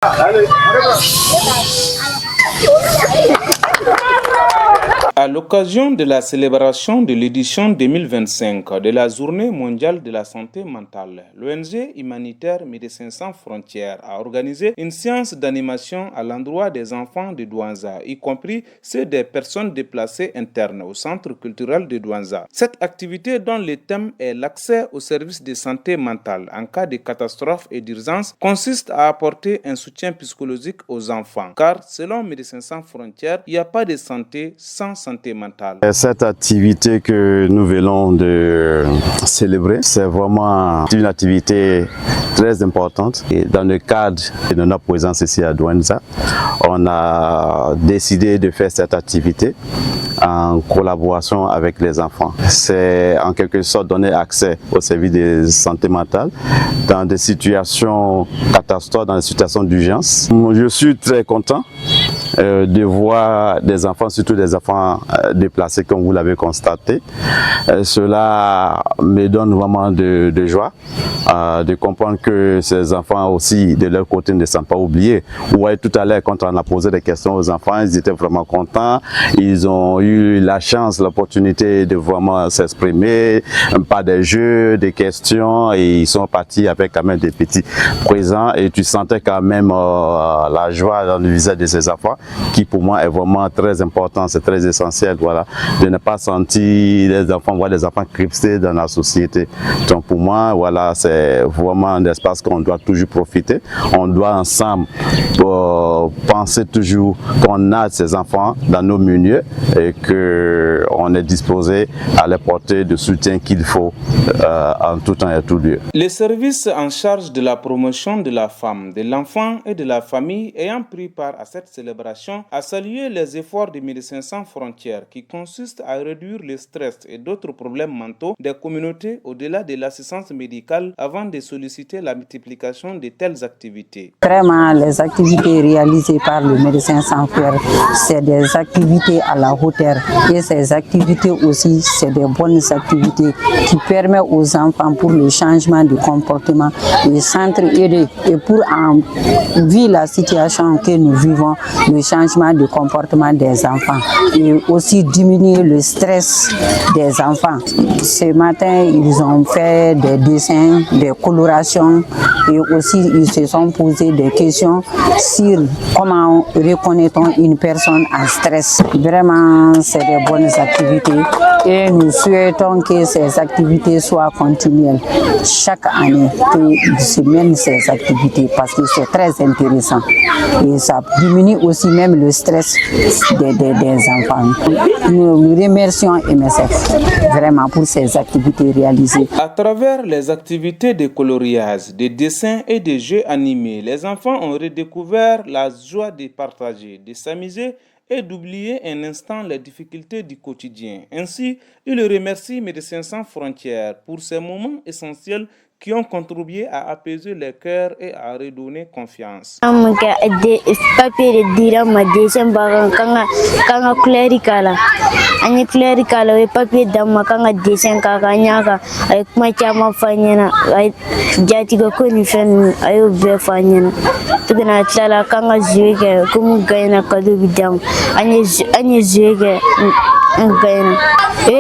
À l'occasion de la célébration de l'édition 2025 de la Journée mondiale de la santé mentale, l'ONG humanitaire Médecins sans frontières a organisé une séance d'animation à l'endroit des enfants de Douanza, y compris ceux des personnes déplacées internes au centre culturel de Douanza. Cette activité dont le thème est l'accès aux services de santé mentale en cas de catastrophe et d'urgence consiste à apporter un soutien psychologique aux enfants, car selon Médecins sans frontières, il n'y a pas de santé sans santé mentale. Cette activité que nous venons de célébrer, c'est vraiment une activité très importante. Et dans le cadre de notre présence ici à Douanza, on a décidé de faire cette activité en collaboration avec les enfants. C'est en quelque sorte donner accès aux services de santé mentale dans des situations catastrophes, dans des situations d'urgence. Je suis très content de voir des enfants, surtout des enfants déplacés comme vous l'avez constaté. Cela me donne vraiment de joie de comprendre que ces enfants aussi de leur côté ne sont pas oubliés. Vous voyez tout à l'heure quand on a posé des questions aux enfants, ils étaient vraiment contents. Ils ont eu la chance, l'opportunité de vraiment s'exprimer, pas des jeux, des questions, et ils sont partis avec quand même des petits présents et tu sentais quand même la joie dans le visage de ces enfants qui pour moi est vraiment très important, c'est très essentiel, voilà, de ne pas sentir les enfants, voir des enfants crispés dans la société. Donc pour moi, voilà, c'est vraiment un espace qu'on doit toujours profiter. On doit ensemble penser toujours qu'on a ces enfants dans nos milieux et qu'on est disposé à les porter le soutien qu'il faut en tout temps et à tout lieu. Les services en charge de la promotion de la femme, de l'enfant et de la famille ayant pris part à cette célébration a salué les efforts des Médecins sans frontières qui consistent à réduire le stress et d'autres problèmes mentaux des communautés au-delà de l'assistance médicale avant de solliciter la multiplication de telles activités. Vraiment, les activités réalisées par le Médecins sans frontières, c'est des activités à la hauteur et ces activités aussi, c'est des bonnes activités qui permettent aux enfants pour le changement de comportement et s'entraider et pour vu la situation que nous vivons, le changement de comportement des enfants et aussi diminuer le stress des enfants. Ce matin, ils ont fait des dessins, des colorations et aussi ils se sont posé des questions sur comment reconnaît-on une personne en stress. Vraiment, c'est des bonnes activités et nous souhaitons que ces activités soient continuelles chaque année, que se mènent ces activités parce que c'est très intéressant et ça diminue aussi même le stress des enfants. Nous remercions MSF vraiment pour ces activités réalisées. À travers les activités de coloriage, de dessins et de jeux animés, les enfants ont redécouvert la joie de partager, de s'amuser et d'oublier un instant les difficultés du quotidien. Ainsi, il remercie Médecins sans frontières pour ces moments essentiels qui ont contribué à apaiser les cœurs et à redonner confiance.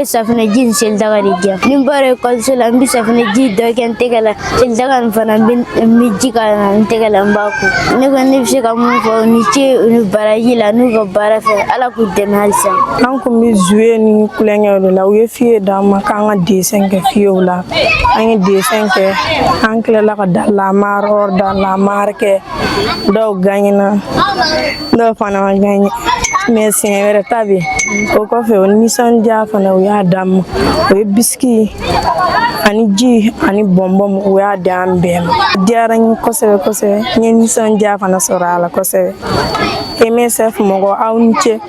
safina jin sel daga di jam nim bare ko sel ambi safina ji do ken tegala sel daga fana mi jika tegala mbaku ne ko ne fi ka mun fo ni ci baraji la nu ko bara fe ala ku dem halsa an ko mi jouer ni kulenga de la we fi da ma kan dessin ke fi la an dessin ke an kle la ka dalla mar or dalla marke do gagnina do fana gagni mais c'est vrai tabi o ko fe on mission ja fana ya dam o biski ani ji ani bombom o ya dam bem diaran ko se ni mission ja fana sorala ko se MSF mogo aunche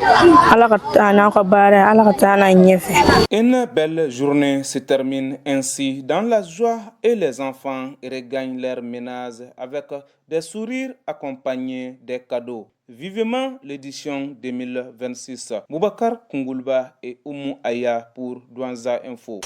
ala ka na ko bare ala ka na nyefe. Une belle journée se termine ainsi dans la joie et les enfants regagnent leur ménage avec des sourires accompagnés des cadeaux. Vivement l'édition 2026. Boubacar Koungulba et Oumou Aya pour Douanza Info.